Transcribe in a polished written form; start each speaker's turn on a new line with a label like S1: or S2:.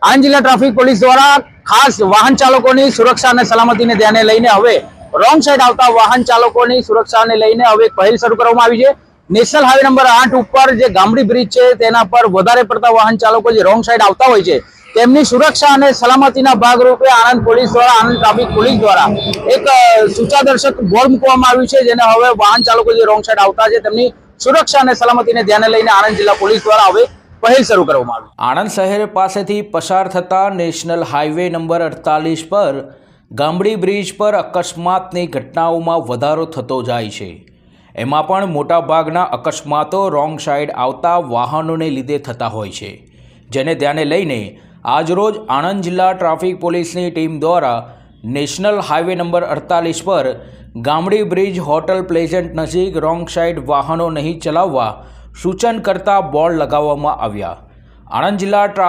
S1: આણંદ જિલ્લા traffic police દ્વારા ખાસ વાહન ચાલકોની સુરક્ષા અને સલામતીને ધ્યાને લઈને હવે રોંગ સાઈડ આવતા વાહન ચાલકોની સુરક્ષાને લઈને હવે એક પહેલ શરૂ કરવામાં આવી છે। નેશનલ હાઈવે નંબર 8 ઉપર જે ગામડી બ્રિજ છે તેના પર વધારે પડતા વાહન ચાલકો જે રોંગ સાઈડ આવતા હોય છે તેમની સુરક્ષા અને સલામતીના ભાગરૂપે આણંદ પોલીસ દ્વારા આણંદ ટ્રાફિક પોલીસ દ્વારા એક સૂચનાદર્શક બોર્ડ મૂકવામાં આવ્યું છે, જેને હવે વાહન ચાલકો જે રોંગ સાઈડ આવતા છે તેમની સુરક્ષા અને સલામતીને ધ્યાને લઈને આણંદ જિલ્લા પોલીસ દ્વારા હવે પહેલ શરૂ કરવામાં આવી।
S2: આણંદ શહેર પાસેથી પસાર થતા નેશનલ હાઈવે નંબર 48 પર ગામડી બ્રિજ પર અકસ્માતની ઘટનાઓમાં વધારો થતો જાય છે। એમાં પણ મોટાભાગના અકસ્માતો રોંગ સાઈડ આવતા વાહનોને લીધે થતા હોય છે, જેને ધ્યાને લઈને આજરોજ આણંદ જિલ્લા ટ્રાફિક પોલીસની ટીમ દ્વારા નેશનલ હાઈવે નંબર 48 પર ગામડી બ્રિજ હોટલ પ્લેઝન્ટ નજીક રોંગ સાઈડ વાહનો નહીં ચલાવવા સૂચન કરતા બોર્ડ લગાવવામાં આવ્યા। આણંદ જિલ્લા